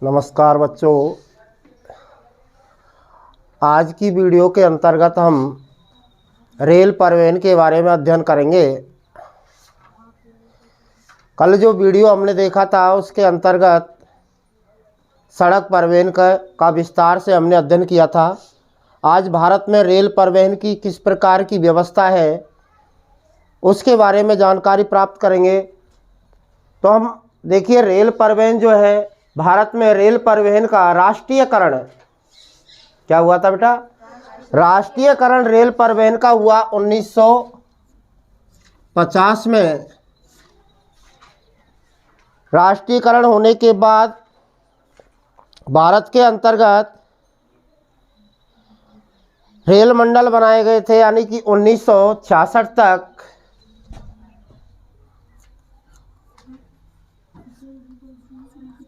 नमस्कार बच्चों, आज की वीडियो के अंतर्गत हम रेल परिवहन के बारे में अध्ययन करेंगे। कल जो वीडियो हमने देखा था उसके अंतर्गत सड़क परिवहन का विस्तार से हमने अध्ययन किया था। आज भारत में रेल परिवहन की किस प्रकार की व्यवस्था है उसके बारे में जानकारी प्राप्त करेंगे। तो हम देखिए, रेल परिवहन जो है, भारत में रेल परिवहन का राष्ट्रीयकरण क्या हुआ था बेटा? राष्ट्रीयकरण रेल परिवहन का हुआ 1950 में। राष्ट्रीयकरण होने के बाद भारत के अंतर्गत रेल मंडल बनाए गए थे, यानी कि 1966 तक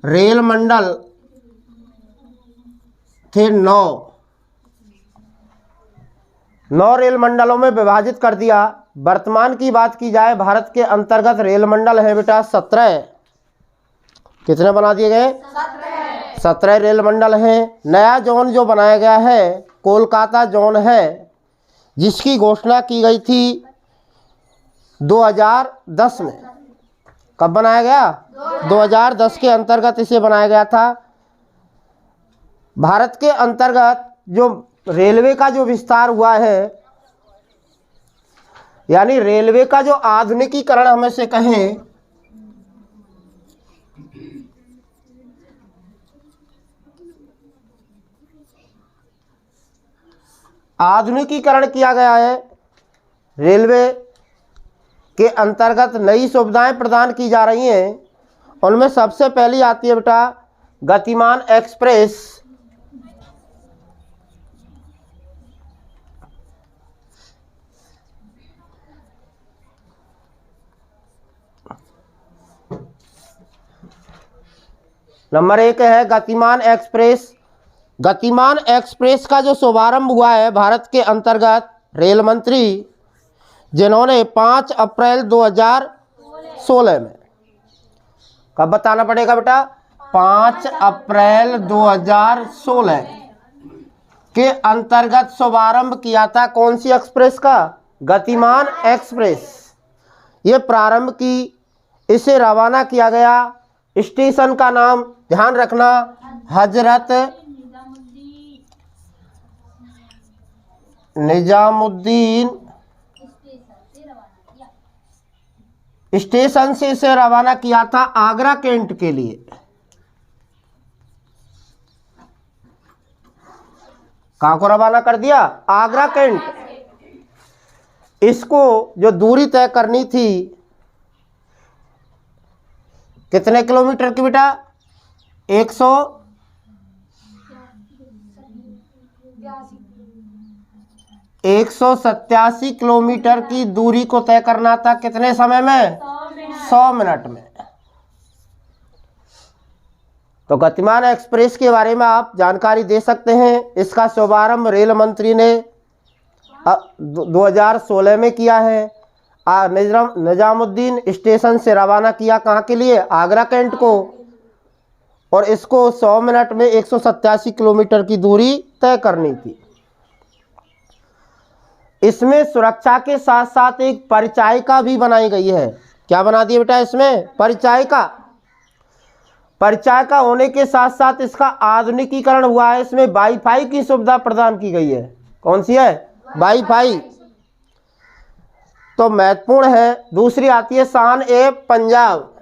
रेल मंडल थे। नौ रेल मंडलों में विभाजित कर दिया। वर्तमान की बात की जाए, भारत के अंतर्गत रेल मंडल है बेटा 17। कितने बना दिए गए? 17 रेल मंडल हैं। नया जोन जो बनाया गया है कोलकाता जोन है, जिसकी घोषणा की गई थी 2010 में। कब बनाया गया? 2010 के अंतर्गत इसे बनाया गया था। भारत के अंतर्गत जो रेलवे का जो विस्तार हुआ है, यानी रेलवे का जो आधुनिकीकरण हम इसे कहें, आधुनिकीकरण किया गया है। रेलवे के अंतर्गत नई सुविधाएं प्रदान की जा रही हैं। उनमें सबसे पहली आती है बेटा गतिमान एक्सप्रेस। नंबर 1 है गतिमान एक्सप्रेस। गतिमान एक्सप्रेस का जो शुभारंभ हुआ है भारत के अंतर्गत रेल मंत्री, जिन्होंने 5 अप्रैल 2016 में, कब बताना पड़ेगा बेटा? 5 अप्रैल 2016 के अंतर्गत शुभारंभ किया था। कौन सी एक्सप्रेस का? गतिमान एक्सप्रेस। ये प्रारंभ की, इसे रवाना किया गया। स्टेशन का नाम ध्यान रखना, हजरत निजामुद्दीन स्टेशन से इसे रवाना किया था आगरा कैंट के लिए। कहां को रवाना कर दिया? आगरा कैंट। इसको जो दूरी तय करनी थी, कितने किलोमीटर की बेटा? 187 किलोमीटर की दूरी को तय करना था। कितने समय में? 100 मिनट में। तो गतिमान एक्सप्रेस के बारे में आप जानकारी दे सकते हैं। इसका शुभारंभ रेल मंत्री ने 2016 में किया है। निजामुद्दीन स्टेशन से रवाना किया, कहाँ के लिए? आगरा कैंट को। और इसको 100 मिनट में 187 किलोमीटर की दूरी तय करनी थी। इसमें सुरक्षा के साथ साथ एक परिचायिका भी बनाई गई है। क्या बना दिया बेटा इसमें? परिचायिका। परिचायिका होने के साथ साथ इसका आधुनिकीकरण हुआ है। इसमें वाईफाई की सुविधा प्रदान की गई है। कौन सी है? वाईफाई। तो महत्वपूर्ण है। दूसरी आती है शान-ए-पंजाब।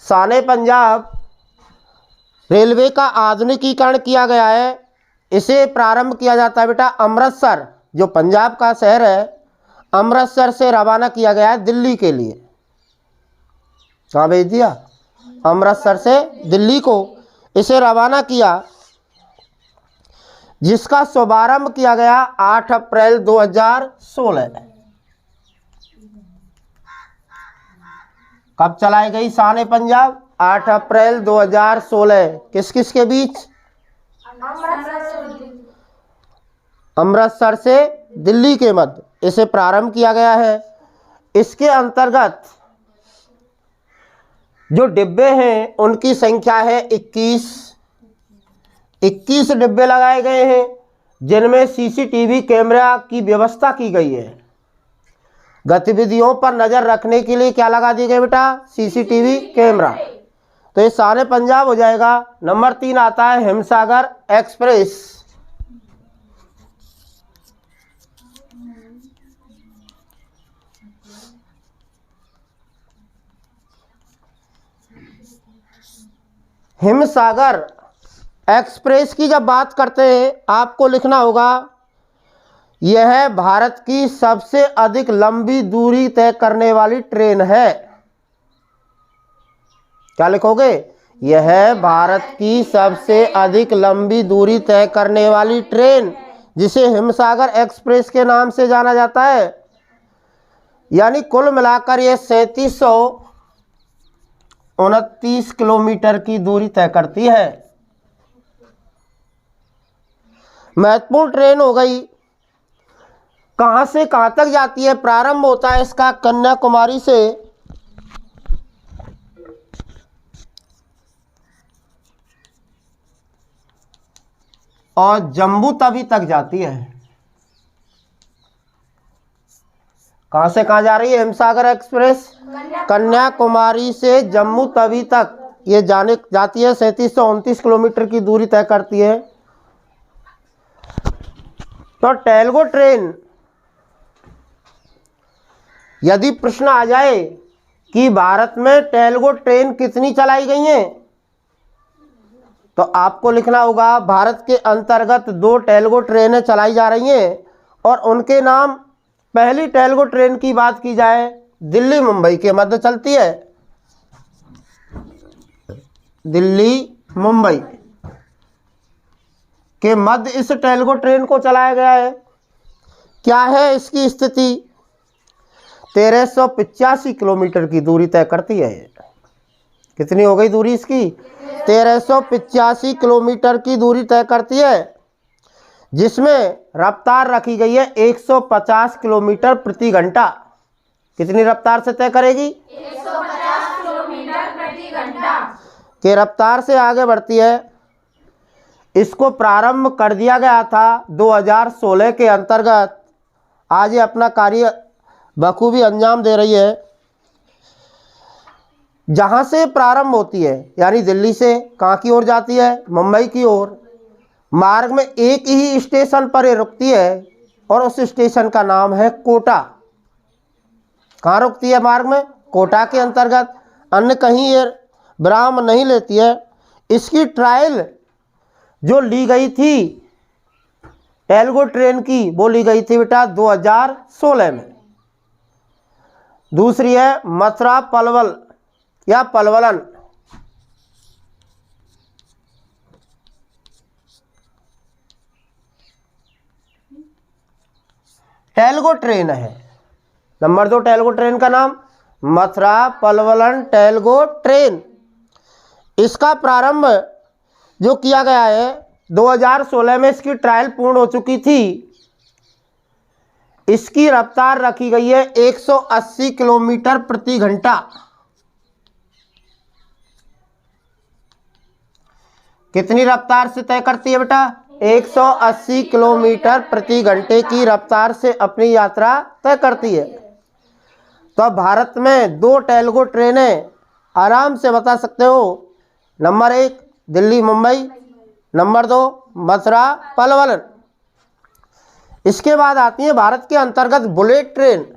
शान-ए-पंजाब रेलवे का आधुनिकीकरण किया गया है। इसे प्रारंभ किया जाता है बेटा अमृतसर, जो पंजाब का शहर है, अमृतसर से रवाना किया गया है दिल्ली के लिए। कहाँ भेज दिया? अमृतसर से दिल्ली को इसे रवाना किया, जिसका शुभारंभ किया गया 8 अप्रैल 2016। कब चलाई गई शान-ए-पंजाब? 8 अप्रैल 2016। किस किस के बीच? अमृतसर से दिल्ली के मध्य इसे प्रारंभ किया गया है। इसके अंतर्गत जो डिब्बे हैं उनकी संख्या है 21 डिब्बे लगाए गए हैं, जिनमें सीसीटीवी कैमरा की व्यवस्था की गई है। गतिविधियों पर नजर रखने के लिए क्या लगा दिए गए बेटा? CCTV camera. तो ये सारे पंजाब हो जाएगा। नंबर 3 आता है हिमसागर एक्सप्रेस। हिमसागर एक्सप्रेस की जब बात करते हैं, आपको लिखना होगा यह भारत की सबसे अधिक लंबी दूरी तय करने वाली ट्रेन है। क्या लिखोगे? यह भारत की सबसे अधिक लंबी दूरी तय करने वाली ट्रेन, जिसे हिमसागर एक्सप्रेस के नाम से जाना जाता है। यानी कुल मिलाकर यह 3729 किलोमीटर की दूरी तय करती है। महत्वपूर्ण ट्रेन हो गई। कहां से कहां तक जाती है? प्रारंभ होता है इसका कन्याकुमारी से और जम्मू तवी तक जाती है। कहां से कहां जा रही है हिमसागर एक्सप्रेस? कन्याकुमारी से जम्मू तवी तक ये जाती है। 3729 किलोमीटर की दूरी तय करती है। तो टेलगो ट्रेन, यदि प्रश्न आ जाए कि भारत में टेलगो ट्रेन कितनी चलाई गई हैं, तो आपको लिखना होगा भारत के अंतर्गत 2 टेलगो ट्रेनें चलाई जा रही हैं और उनके नाम। पहली टेलगो ट्रेन की बात की जाए, दिल्ली मुंबई के मध्य चलती है। दिल्ली मुंबई के मध्य इस टेलगो ट्रेन को चलाया गया है। क्या है इसकी स्थिति? 1385 किलोमीटर की दूरी तय करती है। कितनी हो गई दूरी इसकी? 1385 किलोमीटर की दूरी तय करती है, जिसमें रफ्तार रखी गई है 150 किलोमीटर प्रति घंटा। कितनी रफ्तार से तय करेगी? 150 किलोमीटर प्रति घंटा के रफ्तार से आगे बढ़ती है। इसको प्रारंभ कर दिया गया था 2016 के अंतर्गत। आज ये अपना कार्य बखूबी अंजाम दे रही है। जहां से प्रारंभ होती है, यानी दिल्ली से कहाँ की ओर जाती है? मुंबई की ओर। मार्ग में एक ही स्टेशन पर ये रुकती है और उस स्टेशन का नाम है कोटा। कहाँ रुकती है मार्ग में? कोटा के अंतर्गत। अन्य कहीं ये विराम नहीं लेती है। इसकी ट्रायल जो ली गई थी टेलगो ट्रेन की, वो ली गई थी बेटा 2016 में। दूसरी है मथुरा पलवल या पलवलन। टेलगो ट्रेन है। नंबर 2 टेलगो ट्रेन का नाम मथुरा पलवलन टेलगो ट्रेन। इसका प्रारंभ जो किया गया है 2016 में, इसकी ट्रायल पूर्ण हो चुकी थी। इसकी रफ्तार रखी गई है 180 किलोमीटर प्रति घंटा। कितनी रफ्तार से तय करती है बेटा? 180 किलोमीटर प्रति घंटे की रफ्तार से अपनी यात्रा तय करती है। तो भारत में 2 टेलगो ट्रेनें आराम से बता सकते हो। नंबर 1 दिल्ली मुंबई, नंबर 2 मथुरा पलवलन। इसके बाद आती है भारत के अंतर्गत बुलेट ट्रेन।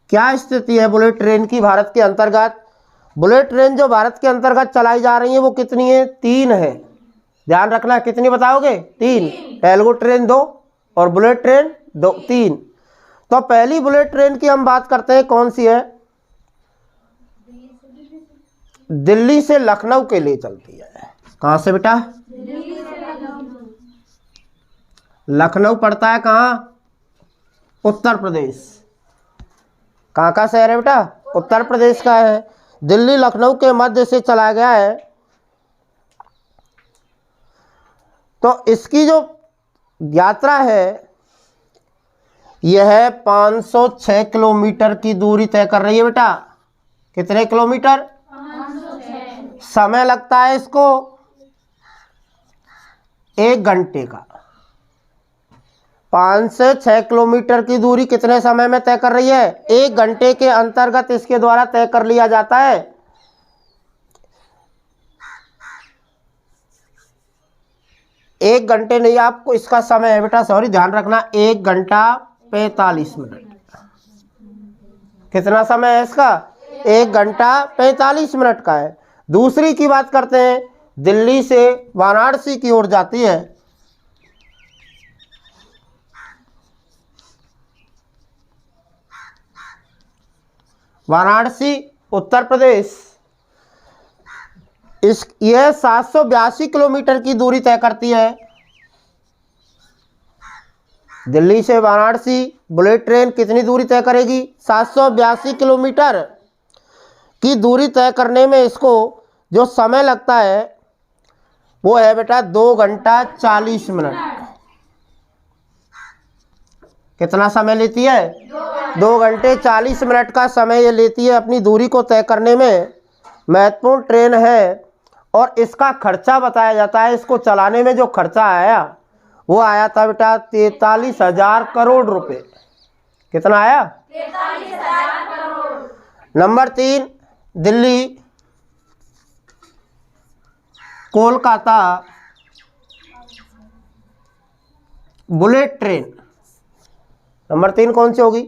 क्या स्थिति है बुलेट ट्रेन की भारत के अंतर्गत? बुलेट ट्रेन जो भारत के अंतर्गत चलाई जा रही है वो कितनी है? 3 है। ध्यान रखना, कितनी बताओगे? 3। टेलगो ट्रेन 2 और बुलेट ट्रेन 3। तो पहली बुलेट ट्रेन की हम बात करते हैं, कौन सी है? दिल्ली से लखनऊ के लिए चलती है। कहां से बेटा? लखनऊ पड़ता है कहां? उत्तर प्रदेश। कहाँ का शहर है बेटा? उत्तर प्रदेश का है। दिल्ली लखनऊ के मध्य से चला गया है। तो इसकी जो यात्रा है यह 506 किलोमीटर की दूरी तय कर रही है बेटा। कितने किलोमीटर? 506। समय लगता है इसको 1 घंटे का। 5 से 6 किलोमीटर की दूरी कितने समय में तय कर रही है? 1 घंटे के अंतर्गत इसके द्वारा तय कर लिया जाता है। एक घंटे नहीं, आपको इसका समय है बेटा, सॉरी ध्यान रखना, 1 घंटा 45 मिनट। कितना समय है इसका? 1 घंटा 45 मिनट का है। दूसरी की बात करते हैं, दिल्ली से वाराणसी की ओर जाती है। वाराणसी उत्तर प्रदेश, यह 782 किलोमीटर की दूरी तय करती है। दिल्ली से वाराणसी बुलेट ट्रेन कितनी दूरी तय करेगी? 782 किलोमीटर की दूरी तय करने में इसको जो समय लगता है वो है बेटा 2 घंटा 40 मिनट। कितना समय लेती है? 2 घंटे 40 मिनट का समय ये लेती है अपनी दूरी को तय करने में। महत्वपूर्ण ट्रेन है और इसका खर्चा बताया जाता है। इसको चलाने में जो खर्चा आया वो आया था बेटा 43,000 करोड़ रुपए। कितना आया? 43,000 crore. Number 3, Delhi Kolkata bullet train. Number 3 कौन सी होगी?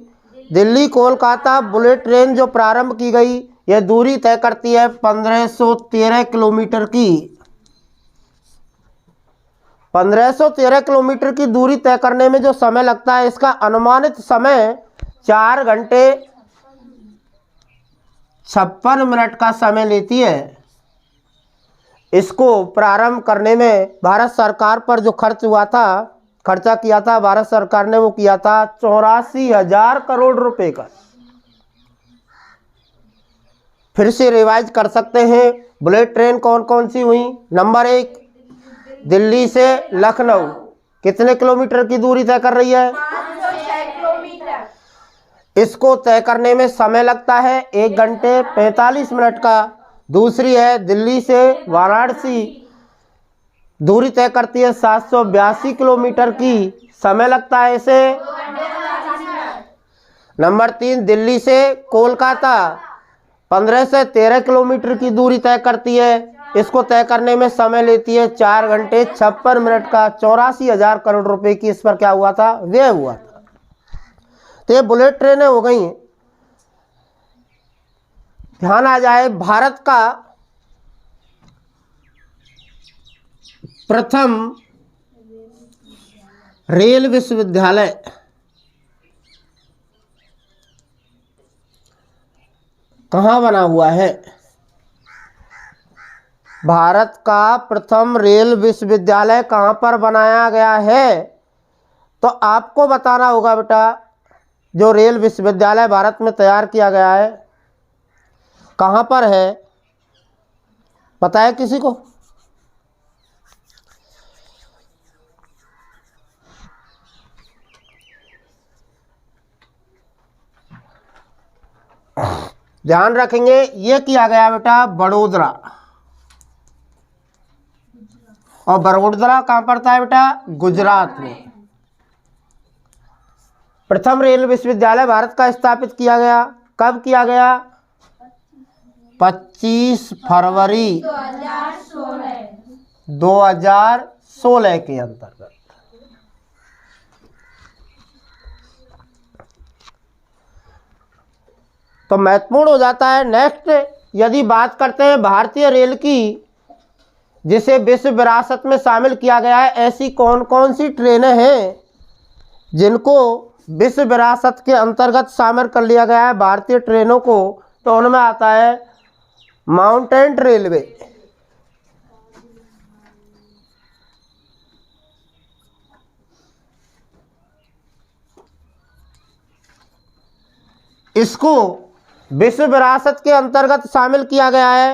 दिल्ली कोलकाता बुलेट ट्रेन जो प्रारंभ की गई, यह दूरी तय करती है 1513 किलोमीटर की। 1513 किलोमीटर की दूरी तय करने में जो समय लगता है इसका अनुमानित समय 4 घंटे 56 मिनट का समय लेती है। इसको प्रारंभ करने में भारत सरकार पर जो खर्चा किया था भारत सरकार ने, वो किया था 84,000 करोड़ रुपए का। फिर से रिवाइज कर सकते हैं, बुलेट ट्रेन कौन कौन सी हुई? नंबर 1, दिल्ली से लखनऊ कितने किलोमीटर की दूरी तय कर रही है? 506 किलोमीटर। इसको तय करने में समय लगता है 1 घंटे 45 मिनट का। दूसरी है दिल्ली से वाराणसी, दूरी तय करती है 782 किलोमीटर की, समय लगता है इसे 2 घंटे 40 मिनट। नंबर 3, दिल्ली से कोलकाता 15 से 13 किलोमीटर की दूरी तय करती है। इसको तय करने में समय लेती है 4 घंटे 56 मिनट का। 84,000 करोड़ रुपए की इस पर क्या हुआ था? व्यय हुआ था। तो ये बुलेट ट्रेनें हो गई। ध्यान आ जाए, भारत का प्रथम रेल विश्वविद्यालय कहाँ बना हुआ है? भारत का प्रथम रेल विश्वविद्यालय कहाँ पर बनाया गया है? तो आपको बताना होगा बेटा, जो रेल विश्वविद्यालय भारत में तैयार किया गया है कहाँ पर है? पता है किसी को? ध्यान रखेंगे, ये किया गया बेटा बड़ोदरा। और बड़ोदरा कहाँ पड़ता है बेटा? गुजरात में। प्रथम रेल विश्वविद्यालय भारत का स्थापित किया गया, कब किया गया? 25 फरवरी 2016 के अंतर्गत। तो महत्वपूर्ण हो जाता है। नेक्स्ट, यदि बात करते हैं भारतीय रेल की, जिसे विश्व विरासत में शामिल किया गया है, ऐसी कौन कौन सी ट्रेनें हैं जिनको विश्व विरासत के अंतर्गत शामिल कर लिया गया है भारतीय ट्रेनों को? तो उनमें आता है माउंटेन रेलवे, इसको विश्व विरासत के अंतर्गत शामिल किया गया है।